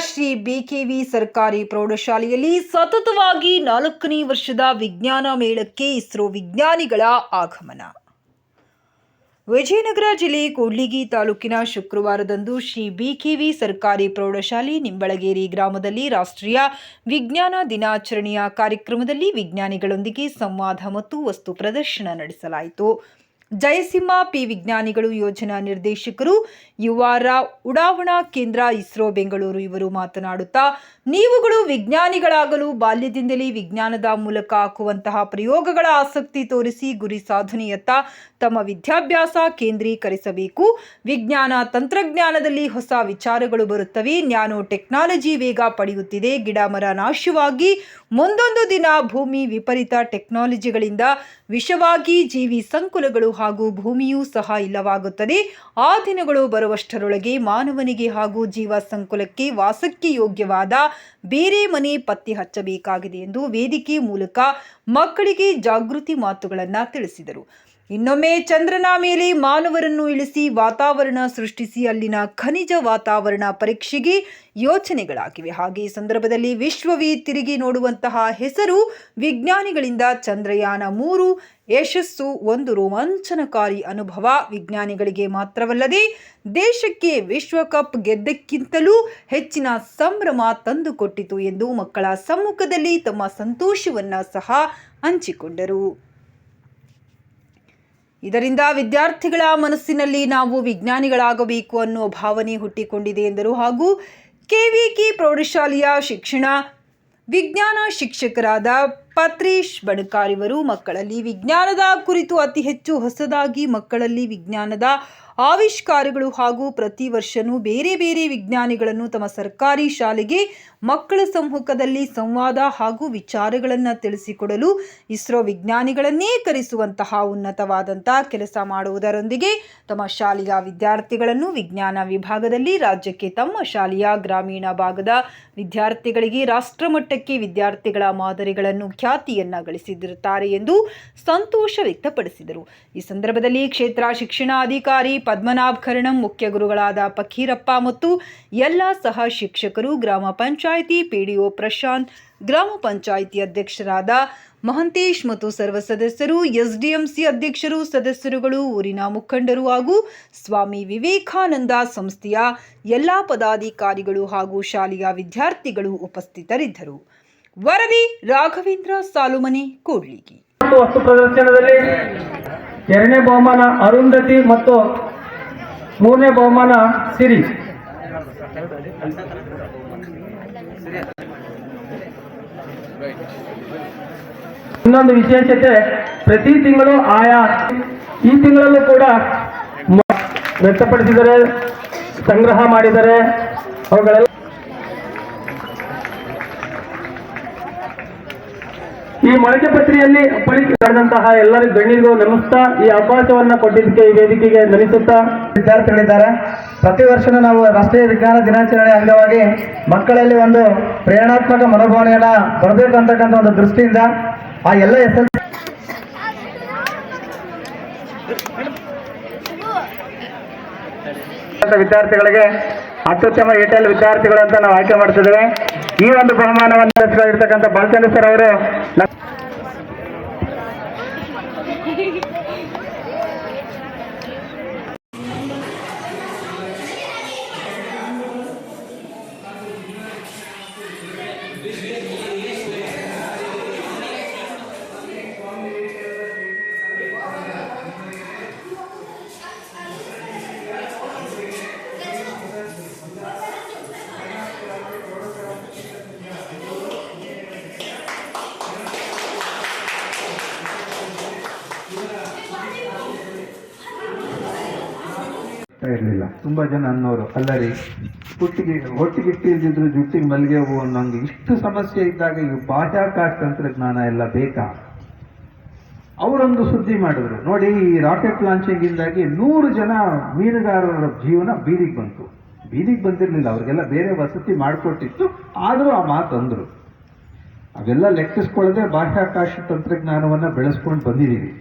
ಶ್ರೀ ಬಿಕೆವಿ ಸರ್ಕಾರಿ ಪ್ರೌಢಶಾಲೆಯಲ್ಲಿ ಸತತವಾಗಿ 4ನೇ ವರ್ಷದ ವಿಜ್ಞಾನ ಮೇಳಕ್ಕೆ ಇಸ್ರೋ ವಿಜ್ಞಾನಿಗಳ ಆಗಮನ. ವಿಜಯನಗರ ಜಿಲ್ಲೆ ಕೂಡ್ಲಿಗಿ ತಾಲೂಕಿನ ಶುಕ್ರವಾರದಂದು ಶ್ರೀ ಬಿಕೆವಿ ಸರ್ಕಾರಿ ಪ್ರೌಢಶಾಲೆ ನಿಂಬಳಗೇರಿ ಗ್ರಾಮದಲ್ಲಿ ರಾಷ್ಟ್ರೀಯ ವಿಜ್ಞಾನ ದಿನಾಚರಣೆಯ ಕಾರ್ಯಕ್ರಮದಲ್ಲಿ ವಿಜ್ಞಾನಿಗಳೊಂದಿಗೆ ಸಂವಾದ ಮತ್ತು ವಸ್ತು ಪ್ರದರ್ಶನ ನಡೆಸಲಾಯಿತು. ಜಯಸಿಂಹ ಪಿ ವಿಜ್ಞಾನಿಗಳು ಯೋಜನಾ ನಿರ್ದೇಶಕರು ಯುವಾರ ಉಡಾವಣಾ ಕೇಂದ್ರ ಇಸ್ರೋ ಬೆಂಗಳೂರು ಇವರು ಮಾತನಾಡುತ್ತಾ, ನೀವುಗಳು ವಿಜ್ಞಾನಿಗಳಾಗಲು ಬಾಲ್ಯದಿಂದಲೇ ವಿಜ್ಞಾನದ ಮೂಲಕ ಹಾಕುವಂತಹ ಪ್ರಯೋಗಗಳ ಆಸಕ್ತಿ ತೋರಿಸಿ ಗುರಿ ಸಾಧನೆಯತ್ತ ತಮ್ಮ ವಿದ್ಯಾಭ್ಯಾಸ ಕೇಂದ್ರೀಕರಿಸಬೇಕು. ವಿಜ್ಞಾನ ತಂತ್ರಜ್ಞಾನದಲ್ಲಿ ಹೊಸ ವಿಚಾರಗಳು ಬರುತ್ತವೆ. ನ್ಯಾನೋ ಟೆಕ್ನಾಲಜಿ ವೇಗ ಪಡೆಯುತ್ತಿದೆ. ಗಿಡ ಮರ ನಾಶವಾಗಿ ಮುಂದೊಂದು ದಿನ ಭೂಮಿ ವಿಪರೀತ ಟೆಕ್ನಾಲಜಿಗಳಿಂದ ವಿಷವಾಗಿ ಜೀವಿ ಸಂಕುಲಗಳು ಹಾಗೂ ಭೂಮಿಯೂ ಸಹ ಇಲ್ಲವಾಗುತ್ತದೆ. ಆ ದಿನಗಳು ಬರುವಷ್ಟರೊಳಗೆ ಮಾನವನಿಗೆ ಹಾಗೂ ಜೀವ ಸಂಕುಲಕ್ಕೆ ವಾಸಕ್ಕೆ ಯೋಗ್ಯವಾದ ಬೇರೆ ಮನೆ ಪತ್ತೆ ಹಚ್ಚಬೇಕಾಗಿದೆ ಎಂದು ವೇದಿಕೆ ಮೂಲಕ ಮಕ್ಕಳಿಗೆ ಜಾಗೃತಿ ಮಾತುಗಳನ್ನು ತಿಳಿಸಿದರು. ಇನ್ನೊಮ್ಮೆ ಚಂದ್ರನ ಮೇಲೆ ಮಾನವರನ್ನು ಇಳಿಸಿ ವಾತಾವರಣ ಸೃಷ್ಟಿಸಿ ಅಲ್ಲಿನ ಖನಿಜ ವಾತಾವರಣ ಪರೀಕ್ಷೆಗೆ ಯೋಚನೆಗಳಾಗಿವೆ. ಹಾಗೆ ಈ ಸಂದರ್ಭದಲ್ಲಿ ವಿಶ್ವವೇ ತಿರುಗಿ ನೋಡುವಂತಹ ಹೆಸರು ವಿಜ್ಞಾನಿಗಳಿಂದ ಚಂದ್ರಯಾನ 3 ಯಶಸ್ಸು ಒಂದು ರೋಮಾಂಚನಕಾರಿ ಅನುಭವ. ವಿಜ್ಞಾನಿಗಳಿಗೆ ಮಾತ್ರವಲ್ಲದೆ ದೇಶಕ್ಕೆ ವಿಶ್ವಕಪ್ ಗೆದ್ದಕ್ಕಿಂತಲೂ ಹೆಚ್ಚಿನ ಸಂಭ್ರಮ ತಂದುಕೊಟ್ಟಿತು ಎಂದು ಮಕ್ಕಳ ಸಮ್ಮುಖದಲ್ಲಿ ತಮ್ಮ ಸಂತೋಷವನ್ನ ಸಹ ಹಂಚಿಕೊಂಡರು. ಇದರಿಂದ ವಿದ್ಯಾರ್ಥಿಗಳ ಮನಸ್ಸಿನಲ್ಲಿ ನಾವು ವಿಜ್ಞಾನಿಗಳಾಗಬೇಕು ಅನ್ನೋ ಭಾವನೆ ಹುಟ್ಟಿಕೊಂಡಿದೆ ಎಂದರು. ಹಾಗೂ ಕೆವಿಕೆ ಪ್ರೌಢಶಾಲೆಯ ವಿಜ್ಞಾನ ಶಿಕ್ಷಕರಾದ ಪತ್ರೇಶ್ ಬಣಕಾರ್ ಇವರು ಮಕ್ಕಳಲ್ಲಿ ವಿಜ್ಞಾನದ ಕುರಿತು ಅತಿ ಹೆಚ್ಚು ಹೊಸದಾಗಿ ಮಕ್ಕಳಲ್ಲಿ ವಿಜ್ಞಾನದ ಆವಿಷ್ಕಾರಗಳು ಹಾಗೂ ಪ್ರತಿ ವರ್ಷವೂ ಬೇರೆ ಬೇರೆ ವಿಜ್ಞಾನಿಗಳನ್ನು ತಮ್ಮ ಸರ್ಕಾರಿ ಶಾಲೆಗೆ ಮಕ್ಕಳ ಸಮ್ಮುಖದಲ್ಲಿ ಸಂವಾದ ಹಾಗೂ ವಿಚಾರಗಳನ್ನು ತಿಳಿಸಿಕೊಡಲು ಇಸ್ರೋ ವಿಜ್ಞಾನಿಗಳನ್ನೇ ಕರೆಸುವಂತಹ ಉನ್ನತವಾದಂತಹ ಕೆಲಸ ಮಾಡುವುದರೊಂದಿಗೆ ತಮ್ಮ ಶಾಲೆಯ ವಿದ್ಯಾರ್ಥಿಗಳನ್ನು ವಿಜ್ಞಾನ ವಿಭಾಗದಲ್ಲಿ ರಾಜ್ಯಕ್ಕೆ ತಮ್ಮ ಶಾಲೆಯ ಗ್ರಾಮೀಣ ಭಾಗದ ವಿದ್ಯಾರ್ಥಿಗಳಿಗೆ ರಾಷ್ಟ್ರಮಟ್ಟಕ್ಕೆ ವಿದ್ಯಾರ್ಥಿಗಳ ಮಾದರಿಗಳನ್ನು ಖ್ಯಾತಿಯನ್ನ ಗಳಿಸಿರುತ್ತಾರೆ ಎಂದು ಸಂತೋಷ ವ್ಯಕ್ತಪಡಿಸಿದರು. ಈ ಸಂದರ್ಭದಲ್ಲಿ ಕ್ಷೇತ್ರ ಶಿಕ್ಷಣಾಧಿಕಾರಿ ಪದ್ಮನಾಭ್ ಕರ್ಣಂ, ಮುಖ್ಯ ಗುರುಗಳಾದ ಫಕೀರಪ್ಪ ಮತ್ತು ಎಲ್ಲ ಸಹ ಶಿಕ್ಷಕರು, ಗ್ರಾಮ ಪಂಚಾಯಿತಿ ಪಿಡಿಒ ಪ್ರಶಾಂತ್, ಗ್ರಾಮ ಪಂಚಾಯಿತಿ ಅಧ್ಯಕ್ಷರಾದ ಮಹಂತೇಶ್ ಮತ್ತು ಸರ್ವ ಸದಸ್ಯರು, ಎಸ್ಡಿಎಂಸಿ ಅಧ್ಯಕ್ಷರು, ಸದಸ್ಯರುಗಳು, ಊರಿನ ಮುಖಂಡರು ಹಾಗೂ ಸ್ವಾಮಿ ವಿವೇಕಾನಂದ ಸಂಸ್ಥೆಯ ಎಲ್ಲ ಪದಾಧಿಕಾರಿಗಳು ಹಾಗೂ ಶಾಲೆಯ ವಿದ್ಯಾರ್ಥಿಗಳು ಉಪಸ್ಥಿತರಿದ್ದರು. ವರದಿ ರಾಘವೇಂದ್ರ ಸಾಲುಮನೆ, ಕೂಡ್ಲಿಗಿ. ವಸ್ತು ಪ್ರದರ್ಶನದಲ್ಲಿ 2ನೇ ಬಹುಮಾನ ಅರುಂಧತಿ ಮತ್ತು 3ನೇ ಬಹುಮಾನ ಸಿರಿ. ಇನ್ನೊಂದು ವಿಶೇಷತೆ, ಪ್ರತಿ ತಿಂಗಳು ಈ ತಿಂಗಳಲ್ಲೂ ಕೂಡ ವ್ಯಕ್ತಪಡಿಸಿದರೆ ಸಂಗ್ರಹ ಮಾಡಿದರೆ ಅವುಗಳೆಲ್ಲ ಈ ಮೊಳಕೆ ಪತ್ರಿಯಲ್ಲಿ ನಡೆದಂತಹ ಎಲ್ಲರಿಗೂ ಗಣ್ಯರಿಗೂ ನಮಿಸ್ತಾ ಈ ಅವಕಾಶವನ್ನ ಕೊಟ್ಟಿದ್ದಕ್ಕೆ ಈ ವೇದಿಕೆಗೆ ನಮಿಸುತ್ತಾ ವಿದ್ಯಾರ್ಥಿಗಳಿದ್ದಾರೆ. ಪ್ರತಿ ವರ್ಷನೂ ನಾವು ರಾಷ್ಟ್ರೀಯ ವಿಜ್ಞಾನ ದಿನಾಚರಣೆ ಅಂಗವಾಗಿ ಮಕ್ಕಳಲ್ಲಿ ಒಂದು ಪ್ರೇರಣಾತ್ಮಕ ಮನೋಭಾವನೆಯನ್ನ ಬರಬೇಕು ಅಂತಕ್ಕಂಥ ಒಂದು ದೃಷ್ಟಿಯಿಂದ ಆ ಎಲ್ಲ ವಿದ್ಯಾರ್ಥಿಗಳಿಗೆ ಅತ್ಯುತ್ತಮ ಏಟೆಲ್ ವಿದ್ಯಾರ್ಥಿಗಳು ಅಂತ ನಾವು ಆಯ್ಕೆ ಮಾಡ್ತಿದ್ದೇವೆ. ಈ ಒಂದು ಬಹುಮಾನವನ್ನು ಇರ್ತಕ್ಕಂಥ ಬಾಲಚಂದ್ರ ಸರ್ ಅವರು ಇರಲಿಲ್ಲ. ತುಂಬ ಜನ ಅನ್ನೋರು, ಅಲ್ಲರಿ ಒಟ್ಟಿಗಿಟ್ಟಿಲ್ದಿದ್ರು ಜುಟ್ಟಿಗೆ ಮಲ್ಲಿಗೆ ಹೂವು ಅನ್ನೋಂಗೆ ಇಷ್ಟು ಸಮಸ್ಯೆ ಇದ್ದಾಗ ಈ ಬಾಹ್ಯಾಕಾಶ ತಂತ್ರಜ್ಞಾನ ಎಲ್ಲ ಬೇಕಾ? ಅವರೊಂದು ಸುದ್ದಿ ಮಾಡಿದ್ರು ನೋಡಿ, ಈ ರಾಕೆಟ್ ಲಾಂಚಿಂಗಿಂದಾಗಿ 100 ಜನ ಮೀನುಗಾರರ ಜೀವನ ಬೀದಿಗೆ ಬಂತು. ಬೀದಿಗೆ ಬಂದಿರಲಿಲ್ಲ, ಅವ್ರಿಗೆಲ್ಲ ಬೇರೆ ವಸತಿ ಮಾಡಿಕೊಟ್ಟಿತ್ತು, ಆದರೂ ಆ ಮಾತು ಅಂದರು. ಅವೆಲ್ಲ ಲೆಕ್ಕಿಸ್ಕೊಳ್ಳದೆ ಬಾಹ್ಯಾಕಾಶ ತಂತ್ರಜ್ಞಾನವನ್ನು ಬೆಳೆಸ್ಕೊಂಡು ಬಂದಿದ್ದೀವಿ.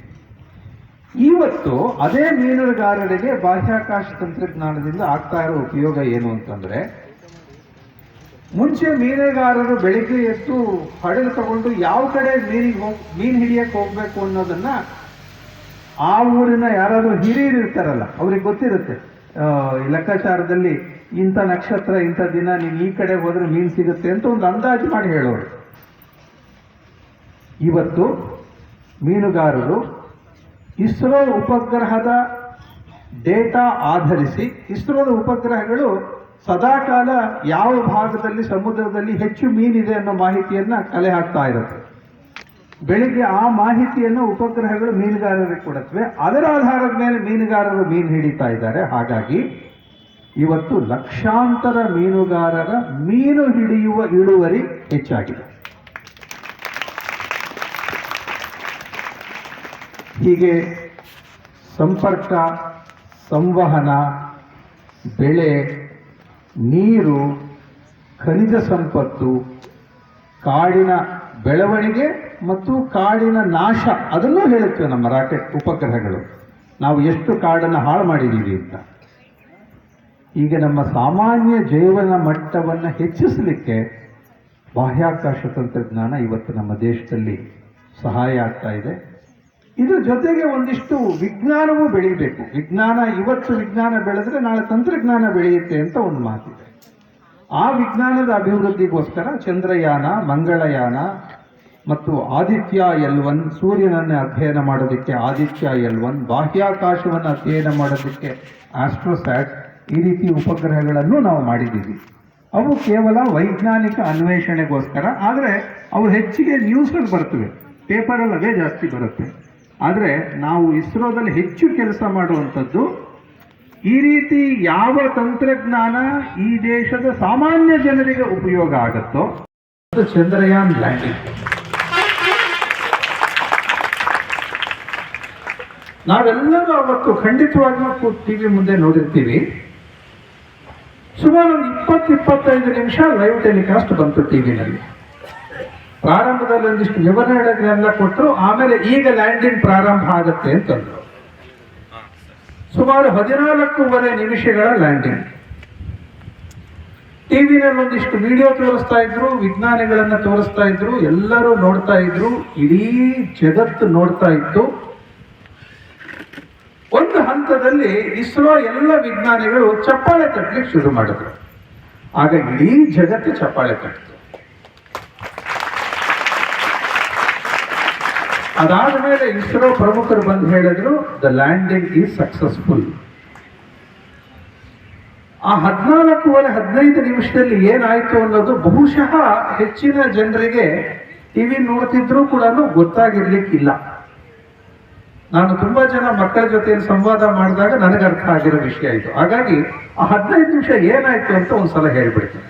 ಇವತ್ತು ಅದೇ ಮೀನುಗಾರರಿಗೆ ಬಾಹ್ಯಾಕಾಶ ತಂತ್ರಜ್ಞಾನದಿಂದ ಆಗ್ತಾ ಇರೋ ಉಪಯೋಗ ಏನು ಅಂತಂದ್ರೆ, ಮುಂಚೆ ಮೀನುಗಾರರು ಬೆಳಿಗ್ಗೆ ಎದ್ದು ಹಡಗು ತಗೊಂಡು ಯಾವ ಕಡೆ ಮೀನು ಹಿಡಿಯಕ್ಕೆ ಹೋಗ್ಬೇಕು ಅನ್ನೋದನ್ನ ಆ ಊರಿನ ಯಾರಾದರೂ ಹಿರಿಯರು ಇರ್ತಾರಲ್ಲ ಅವ್ರಿಗೆ ಗೊತ್ತಿರುತ್ತೆ. ಈ ಲೆಕ್ಕಾಚಾರದಲ್ಲಿ ಇಂಥ ನಕ್ಷತ್ರ ಇಂಥ ದಿನ ನೀನು ಈ ಕಡೆ ಹೋದ್ರೆ ಮೀನು ಸಿಗುತ್ತೆ ಅಂತ ಒಂದು ಅಂದಾಜು ಮಾಡಿ ಹೇಳೋರು. ಇವತ್ತು ಮೀನುಗಾರರು ಇಸ್ರೋ ಉಪಗ್ರಹದ ಡೇಟಾ ಆಧರಿಸಿ ಇಸ್ರೋದ ಉಪಗ್ರಹಗಳು ಸದಾಕಾಲ ಯಾವ ಭಾಗದಲ್ಲಿ ಸಮುದ್ರದಲ್ಲಿ ಹೆಚ್ಚು ಮೀನಿದೆ ಅನ್ನೋ ಮಾಹಿತಿಯನ್ನ ಕಲೆ ಹಾಕ್ತಾ ಇರುತ್ತೆ. ಬೆಳಿಗ್ಗೆ ಆ ಮಾಹಿತಿಯನ್ನು ಉಪಗ್ರಹಗಳು ಮೀನುಗಾರರಿಗೆ ಕೊಡುತ್ತವೆ. ಅದರ ಆಧಾರದ ಮೇಲೆ ಮೀನುಗಾರರು ಮೀನು ಹಿಡಿತಾ ಇದ್ದಾರೆ. ಹಾಗಾಗಿ ಇವತ್ತು ಲಕ್ಷಾಂತರ ಮೀನುಗಾರರ ಮೀನು ಹಿಡಿಯುವ ಇಳುವರಿ ಹೆಚ್ಚಾಗಿದೆ. ಹೀಗೆ ಸಂಪರ್ಕ, ಸಂವಹನ, ಬೆಳೆ, ನೀರು, ಖನಿಜ ಸಂಪತ್ತು, ಕಾಡಿನ ಬೆಳವಣಿಗೆ ಮತ್ತು ಕಾಡಿನ ನಾಶ ಅದನ್ನೂ ಹೇಳುತ್ತವೆ ನಮ್ಮ ರಾಕೆಟ್ ಉಪಗ್ರಹಗಳು. ನಾವು ಎಷ್ಟು ಕಾಡನ್ನು ಹಾಳು ಮಾಡಿದ್ದೀವಿ ಅಂತ. ಈಗ ನಮ್ಮ ಸಾಮಾನ್ಯ ಜೀವನ ಮಟ್ಟವನ್ನು ಹೆಚ್ಚಿಸಲಿಕ್ಕೆ ಬಾಹ್ಯಾಕಾಶ ತಂತ್ರಜ್ಞಾನ ಇವತ್ತು ನಮ್ಮ ದೇಶದಲ್ಲಿ ಸಹಾಯ ಆಗ್ತಾ ಇದೆ. ಇದ್ರ ಜೊತೆಗೆ ಒಂದಿಷ್ಟು ವಿಜ್ಞಾನವೂ ಬೆಳೀಬೇಕು. ಇವತ್ತು ವಿಜ್ಞಾನ ಬೆಳೆದ್ರೆ ನಾಳೆ ತಂತ್ರಜ್ಞಾನ ಬೆಳೆಯುತ್ತೆ ಅಂತ ಒಂದು ಮಾತಿದೆ. ಆ ವಿಜ್ಞಾನದ ಅಭಿವೃದ್ಧಿಗೋಸ್ಕರ ಚಂದ್ರಯಾನ, ಮಂಗಳಯಾನ ಮತ್ತು ಆದಿತ್ಯ L1, ಸೂರ್ಯನನ್ನು ಅಧ್ಯಯನ ಮಾಡೋದಕ್ಕೆ ಆದಿತ್ಯ L1, ಬಾಹ್ಯಾಕಾಶವನ್ನು ಅಧ್ಯಯನ ಮಾಡೋದಕ್ಕೆ ಆಸ್ಟ್ರೋಸ್ಯಾಟ್, ಈ ರೀತಿ ಉಪಗ್ರಹಗಳನ್ನು ನಾವು ಮಾಡಿದ್ದೀವಿ. ಅವು ಕೇವಲ ವೈಜ್ಞಾನಿಕ ಅನ್ವೇಷಣೆಗೋಸ್ಕರ. ಆದರೆ ಅವು ಹೆಚ್ಚಿಗೆ ನ್ಯೂಸಲ್ಲಿ ಬರ್ತವೆ, ಪೇಪರಲ್ಲಿ ಅದೇ ಜಾಸ್ತಿ ಬರುತ್ತೆ. ಆದರೆ ನಾವು ಇಸ್ರೋದಲ್ಲಿ ಹೆಚ್ಚು ಕೆಲಸ ಮಾಡುವಂಥದ್ದು ಈ ರೀತಿ ಯಾವ ತಂತ್ರಜ್ಞಾನ ಈ ದೇಶದ ಸಾಮಾನ್ಯ ಜನರಿಗೆ ಉಪಯೋಗ ಆಗುತ್ತೋ ಅದು ಚಂದ್ರಯಾನ್ ಲ್ಯಾಂಡಿಂಗ್. ನಾವೆಲ್ಲರೂ ಅವತ್ತು ಖಂಡಿತವಾಗಿಯೂ ಟಿವಿ ಮುಂದೆ ನೋಡಿರ್ತೀವಿ. ಸುಮಾರು ಒಂದು 20-25 ನಿಮಿಷ ಲೈವ್ ಟೆಲಿಕಾಸ್ಟ್ ಬಂತು ಟಿವಿನಲ್ಲಿ. ಪ್ರಾರಂಭದಲ್ಲಿ ಒಂದಿಷ್ಟು ವಿವರಣೆಗಳನ್ನೆಲ್ಲ ಕೊಟ್ಟರು. ಆಮೇಲೆ ಈಗ ಲ್ಯಾಂಡಿಂಗ್ ಪ್ರಾರಂಭ ಆಗುತ್ತೆ ಅಂತಂದ್ರು. ಸುಮಾರು 14.5 ನಿಮಿಷಗಳ ಲ್ಯಾಂಡಿಂಗ್. ಟಿವಿನಲ್ಲಿ ಒಂದಿಷ್ಟು ವಿಡಿಯೋ ತೋರಿಸ್ತಾ ಇದ್ರು, ವಿಜ್ಞಾನಿಗಳನ್ನ ತೋರಿಸ್ತಾ ಇದ್ರು, ಎಲ್ಲರೂ ನೋಡ್ತಾ ಇದ್ರು, ಇಡೀ ಜಗತ್ತು ನೋಡ್ತಾ ಇತ್ತು. ಒಂದು ಹಂತದಲ್ಲಿ ಇಸ್ರೋ ಎಲ್ಲ ವಿಜ್ಞಾನಿಗಳು ಚಪ್ಪಾಳೆ ತಟ್ಟಲಿಕ್ಕೆ ಶುರು ಮಾಡಿದ್ರು. ಆಗ ಇಡೀ ಜಗತ್ತು ಚಪ್ಪಾಳೆ ತಟ್ಟಿತು. ಅದಾದ ಮೇಲೆ ಇಸ್ರೋ ಪ್ರಮುಖರು ಬಂದು ಹೇಳಿದ್ರು, ದ ಲ್ಯಾಂಡಿಂಗ್ ಈಸ್ ಸಕ್ಸಸ್ಫುಲ್. ಆ 14.5-15 ನಿಮಿಷದಲ್ಲಿ ಏನಾಯ್ತು ಅನ್ನೋದು ಬಹುಶಃ ಹೆಚ್ಚಿನ ಜನರಿಗೆ ಟಿವಿ ನೋಡ್ತಿದ್ರು ಕೂಡ ಗೊತ್ತಾಗಿರ್ಲಿಕ್ಕಿಲ್ಲ. ನಾನು ತುಂಬಾ ಜನ ಮಕ್ಕಳ ಜೊತೆ ಸಂವಾದ ಮಾಡಿದಾಗ ನನಗೆ ಅರ್ಥ ಆಗಿರೋ ವಿಷಯ ಇದು. ಹಾಗಾಗಿ ಆ 15 ನಿಮಿಷ ಏನಾಯ್ತು ಅಂತ ಒಂದ್ಸಲ ಹೇಳ್ಬಿಡ್ತೀನಿ.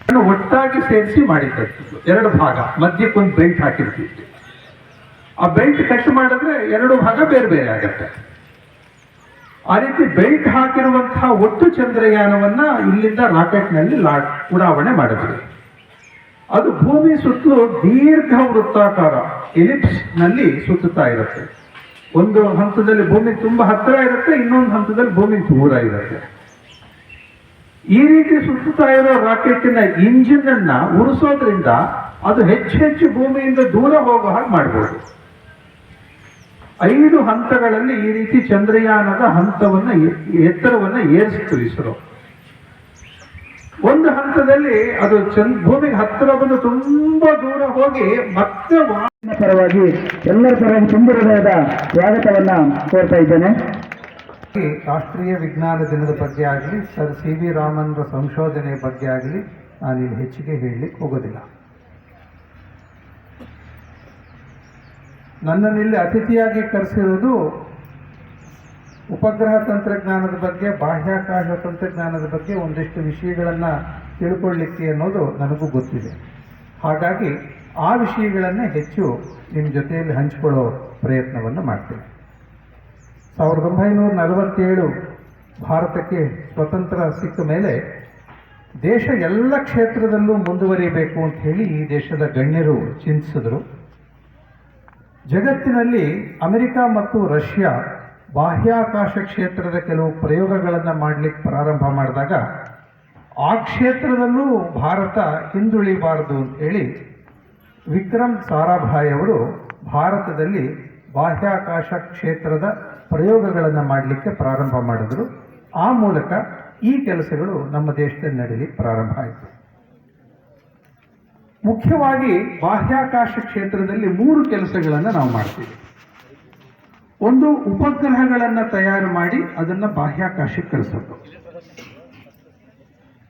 ನಾನು ಒಟ್ಟಾಗಿ ಸೇರಿಸಿ ಮಾಡಿದ್ದದ್ದು 2 ಭಾಗ, ಮಧ್ಯಕ್ಕೊಂದು ಬೆಲ್ಟ್ ಹಾಕಿರ್ತಿದ್ವಿ. ಆ ಬೆಲ್ಟ್ ಕಟ್ ಮಾಡಿದ್ರೆ 2 ಭಾಗ ಬೇರೆ ಬೇರೆ ಆಗತ್ತೆ. ಆ ರೀತಿ ಬೆಲ್ಟ್ ಹಾಕಿರುವಂತಹ ಒಟ್ಟು ಚಂದ್ರಯಾನವನ್ನ ಇಲ್ಲಿಂದ ರಾಕೆಟ್ನಲ್ಲಿ ಉಡಾವಣೆ ಮಾಡಿದ್ವಿ. ಅದು ಭೂಮಿ ಸುತ್ತಲೂ ದೀರ್ಘ ವೃತ್ತಾಕಾರ ಎಲಿಪ್ಸ್ ನಲ್ಲಿ ಸುತ್ತುತ್ತಾ ಇರುತ್ತೆ. ಒಂದು ಹಂತದಲ್ಲಿ ಭೂಮಿ ತುಂಬಾ ಹತ್ತಿರ ಇರುತ್ತೆ, ಇನ್ನೊಂದು ಹಂತದಲ್ಲಿ ಭೂಮಿ ದೂರ ಇರುತ್ತೆ. ಈ ರೀತಿ ಸುತ್ತುತ್ತಾ ಇರೋ ರಾಕೆಟಿನ ಇಂಜಿನ್ ಅನ್ನ ಉರಿಸೋದ್ರಿಂದ ಅದು ಹೆಚ್ಚು ಭೂಮಿಯಿಂದ ದೂರ ಹೋಗೋ ಹಾಗೆ ಮಾಡ್ಬೋದು. 5 ಹಂತಗಳಲ್ಲಿ ಈ ರೀತಿ ಚಂದ್ರಯಾನದ ಎತ್ತರವನ್ನ ಏರಿಸಿತು ಇಸ್ರೋ. ಒಂದು ಹಂತದಲ್ಲಿ ಅದು ಭೂಮಿಗೆ ಹತ್ತಿರ ಬಂದು ತುಂಬಾ ದೂರ ಹೋಗಿ ಮತ್ತೆ ಪರವಾಗಿ ಎಲ್ಲರ ಪರವಾಗಿ ತುಂಬ ಹೃದಯದ ಸ್ವಾಗತವನ್ನ ಕೋರ್ತಾ ಇದ್ದೇನೆ. ರಾಷ್ಟ್ರೀಯ ವಿಜ್ಞಾನ ದಿನದ ಬಗ್ಗೆ ಆಗಲಿ, ಸರ್ CV ರಾಮನ್ರ ಸಂಶೋಧನೆ ಬಗ್ಗೆ ಆಗಲಿ ನಾನಿಲ್ಲಿ ಹೆಚ್ಚಿಗೆ ಹೇಳಲಿಕ್ಕೆ ಹೋಗೋದಿಲ್ಲ. ನನ್ನನ್ನಿಲ್ಲಿ ಅತಿಥಿಯಾಗಿ ಕರೆಸಿರುವುದು ಉಪಗ್ರಹ ತಂತ್ರಜ್ಞಾನದ ಬಗ್ಗೆ, ಬಾಹ್ಯಾಕಾಶ ತಂತ್ರಜ್ಞಾನದ ಬಗ್ಗೆ ಒಂದಿಷ್ಟು ವಿಷಯಗಳನ್ನು ತಿಳ್ಕೊಳ್ಳಿಕ್ಕೆ ಅನ್ನೋದು ನನಗೂ ಗೊತ್ತಿದೆ. ಹಾಗಾಗಿ ಆ ವಿಷಯಗಳನ್ನೇ ಹೆಚ್ಚು ನಿಮ್ಮ ಜೊತೆಯಲ್ಲಿ ಹಂಚಿಕೊಳ್ಳೋ ಪ್ರಯತ್ನವನ್ನು ಮಾಡ್ತೇನೆ. 1947 ಭಾರತಕ್ಕೆ ಸ್ವತಂತ್ರ ಸಿಕ್ಕ ಮೇಲೆ ದೇಶ ಎಲ್ಲ ಕ್ಷೇತ್ರದಲ್ಲೂ ಮುಂದುವರಿಯಬೇಕು ಅಂತ ಹೇಳಿ ಈ ದೇಶದ ಗಣ್ಯರು ಚಿಂತಿಸಿದ್ರು. ಜಗತ್ತಿನಲ್ಲಿ ಅಮೆರಿಕ ಮತ್ತು ರಷ್ಯಾ ಬಾಹ್ಯಾಕಾಶ ಕ್ಷೇತ್ರದ ಕೆಲವು ಪ್ರಯೋಗಗಳನ್ನು ಮಾಡಲಿಕ್ಕೆ ಪ್ರಾರಂಭ ಮಾಡಿದಾಗ ಆ ಕ್ಷೇತ್ರದಲ್ಲೂ ಭಾರತ ಹಿಂದುಳಿಬಾರದು ಅಂತೇಳಿ ವಿಕ್ರಮ್ ಸಾರಾಭಾಯ್ ಅವರು ಭಾರತದಲ್ಲಿ ಬಾಹ್ಯಾಕಾಶ ಕ್ಷೇತ್ರದ ಪ್ರಯೋಗಗಳನ್ನು ಮಾಡಲಿಕ್ಕೆ ಪ್ರಾರಂಭ ಮಾಡಿದ್ರು. ಆ ಮೂಲಕ ಈ ಕೆಲಸಗಳು ನಮ್ಮ ದೇಶದಲ್ಲಿ ನಡೀಲಿಕ್ಕೆ ಪ್ರಾರಂಭ ಆಯಿತು. ಮುಖ್ಯವಾಗಿ ಬಾಹ್ಯಾಕಾಶ ಕ್ಷೇತ್ರದಲ್ಲಿ 3 ಕೆಲಸಗಳನ್ನು ನಾವು ಮಾಡ್ತೀವಿ. ಒಂದು, ಉಪಗ್ರಹಗಳನ್ನು ತಯಾರು ಮಾಡಿ ಅದನ್ನು ಬಾಹ್ಯಾಕಾಶಕ್ಕೆ ಕಳಿಸೋದು.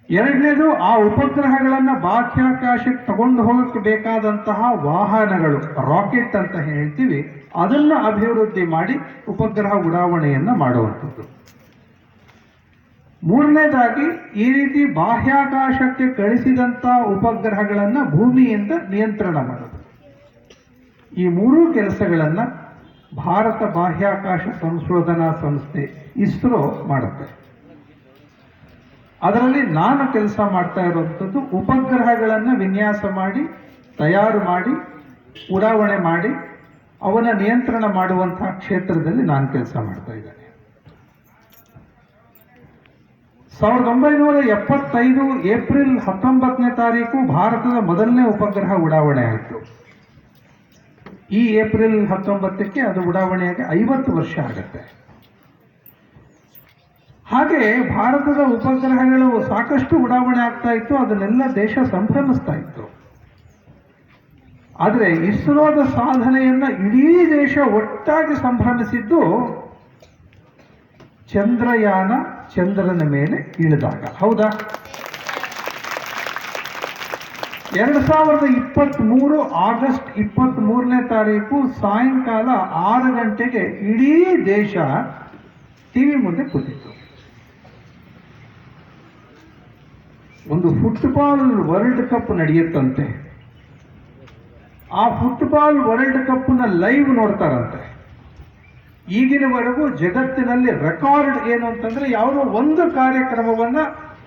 ಎರಡನೇದು, ಆ ಉಪಗ್ರಹಗಳನ್ನು ಬಾಹ್ಯಾಕಾಶಕ್ಕೆ ತಗೊಂಡು ಹೋಗಕ್ಕೆ ಬೇಕಾದಂತಹ ವಾಹನಗಳು, ರಾಕೆಟ್ ಅಂತ ಹೇಳ್ತೀವಿ, ಅದನ್ನು ಅಭಿವೃದ್ಧಿ ಮಾಡಿ ಉಪಗ್ರಹ ಉಡಾವಣೆಯನ್ನು ಮಾಡುವಂಥದ್ದು. ಮೂರನೇದಾಗಿ, ಈ ರೀತಿ ಬಾಹ್ಯಾಕಾಶಕ್ಕೆ ಕಳಿಸಿದಂಥ ಉಪಗ್ರಹಗಳನ್ನು ಭೂಮಿಯಿಂದ ನಿಯಂತ್ರಣ ಮಾಡೋದು. ಈ 3 ಕೆಲಸಗಳನ್ನು ಭಾರತ ಬಾಹ್ಯಾಕಾಶ ಸಂಶೋಧನಾ ಸಂಸ್ಥೆ ಇಸ್ರೋ ಮಾಡುತ್ತೆ. ಅದರಲ್ಲಿ ನಾನು ಕೆಲಸ ಮಾಡ್ತಾ ಇರುವಂಥದ್ದು ಉಪಗ್ರಹಗಳನ್ನು ವಿನ್ಯಾಸ ಮಾಡಿ, ತಯಾರು ಮಾಡಿ, ಉಡಾವಣೆ ಮಾಡಿ, ಅವನ ನಿಯಂತ್ರಣ ಮಾಡುವಂತಹ ಕ್ಷೇತ್ರದಲ್ಲಿ ನಾನು ಕೆಲಸ ಮಾಡ್ತಾ ಇದ್ದೇನೆ. 1975 ಏಪ್ರಿಲ್ 19ನೇ ತಾರೀಕು ಭಾರತದ ಮೊದಲನೇ ಉಪಗ್ರಹ ಉಡಾವಣೆ ಆಯಿತು. ಈ ಏಪ್ರಿಲ್ 19ಕ್ಕೆ ಅದು ಉಡಾವಣೆಯಾಗಿ 50 ವರ್ಷ ಆಗುತ್ತೆ. ಹಾಗೆ ಭಾರತದ ಉಪಗ್ರಹಗಳು ಸಾಕಷ್ಟು ಉಡಾವಣೆ ಆಗ್ತಾ ಇತ್ತು, ಅದನ್ನೆಲ್ಲ ದೇಶ ಸಂಭ್ರಮಿಸ್ತಾ ಇತ್ತು. ಆದರೆ ಇಸ್ರೋದ ಸಾಧನೆಯನ್ನ ಇಡೀ ದೇಶ ಒಟ್ಟಾಗಿ ಸಂಭ್ರಮಿಸಿದ್ದು ಚಂದ್ರಯಾನ ಚಂದ್ರನ ಮೇಲೆ ಇಳಿದಾಗ. ಹೌದಾ? 2023 ಆಗಸ್ಟ್ 23ನೇ ತಾರೀಕು ಸಾಯಂಕಾಲ 6 ಗಂಟೆಗೆ ಇಡೀ ದೇಶ ಟಿವಿ ಮುಂದೆ ಕೂತಿತ್ತು. ಒಂದು ಫುಟ್ಬಾಲ್ ವರ್ಲ್ಡ್ ಕಪ್ ನಡೆಯುತ್ತಂತೆ. ಆ ಫುಟ್ಬಾಲ್ ವರ್ಲ್ಡ್ ಕಪ್ನ ಲೈವ್ ನೋಡ್ತಾರಂತೆ. ಈಗಿನವರೆಗೂ ಜಗತ್ತಿನಲ್ಲಿ ರೆಕಾರ್ಡ್ ಏನು ಅಂತಂದ್ರೆ, ಯಾವುದೋ ಒಂದು ಕಾರ್ಯಕ್ರಮವನ್ನ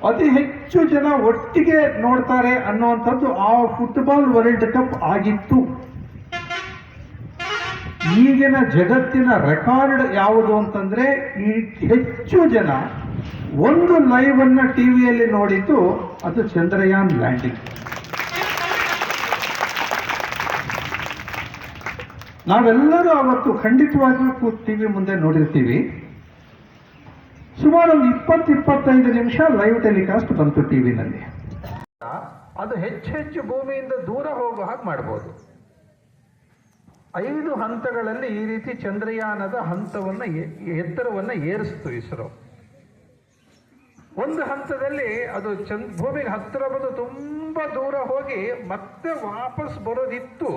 ಅತಿ ಹೆಚ್ಚು ಜನ ಒಟ್ಟಿಗೆ ನೋಡ್ತಾರೆ ಅನ್ನುವಂಥದ್ದು ಆ ಫುಟ್ಬಾಲ್ ವರ್ಲ್ಡ್ ಕಪ್ ಆಗಿತ್ತು. ಈಗಿನ ಜಗತ್ತಿನ ರೆಕಾರ್ಡ್ ಯಾವುದು ಅಂತಂದ್ರೆ, ಈ ಹೆಚ್ಚು ಜನ ಒಂದು ಲೈವ್ ಅನ್ನ ಟಿವಿಯಲ್ಲಿ ನೋಡಿದ್ದು ಅದು ಚಂದ್ರಯಾನ್ ಲ್ಯಾಂಡಿಂಗ್. ನಾವೆಲ್ಲರೂ ಅವತ್ತು ಖಂಡಿತವಾಗಿಯೂ ಟಿವಿ ಮುಂದೆ ನೋಡಿರ್ತೀವಿ. ಸುಮಾರು ಒಂದು 20-25 ನಿಮಿಷ ಲೈವ್ ಟೆಲಿಕಾಸ್ಟ್ ಬಂತು ಟಿವಿನಲ್ಲಿ. ಅದು ಹೆಚ್ಚೆಚ್ಚು ಭೂಮಿಯಿಂದ ದೂರ ಹೋಗುವ ಹಾಗೆ ಮಾಡಬಹುದು. 5 ಹಂತಗಳಲ್ಲಿ ಈ ರೀತಿ ಚಂದ್ರಯಾನದ ಹಂತವನ್ನು ಎತ್ತರವನ್ನು ಏರಿಸ್ತು ಇಸ್ರೋ. ಒಂದು ಹಂತದಲ್ಲಿ ಅದು ಭೂಮಿಗೆ ಹತ್ತಿರ ಬಂದು ತುಂಬಾ ದೂರ ಹೋಗಿ ಮತ್ತೆ ವಾಪಸ್ ಬರೋದಿತ್ತು.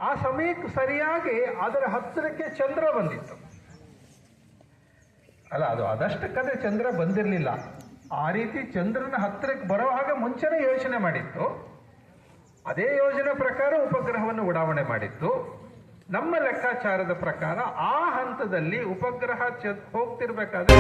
ಆ ಸಮಯಕ್ಕೆ ಸರಿಯಾಗಿ ಅದರ ಹತ್ತಿರಕ್ಕೆ ಚಂದ್ರ ಬಂದಿತ್ತು. ಅಲ್ಲ, ಅದು ಅದಷ್ಟಕ್ಕದೇ ಚಂದ್ರ ಬಂದಿರಲಿಲ್ಲ. ಆ ರೀತಿ ಚಂದ್ರನ ಹತ್ತಿರಕ್ಕೆ ಬರೋ ಹಾಗೆ ಮುಂಚೆನೇ ಯೋಚನೆ ಮಾಡಿತ್ತು. ಅದೇ ಯೋಜನೆ ಪ್ರಕಾರ ಉಪಗ್ರಹವನ್ನು ಉಡಾವಣೆ ಮಾಡಿತ್ತು. ನಮ್ಮ ಲೆಕ್ಕಾಚಾರದ ಪ್ರಕಾರ ಆ ಹಂತದಲ್ಲಿ ಉಪಗ್ರಹ ಹೋಗ್ತಿರ್ಬೇಕಾದ್ರೆ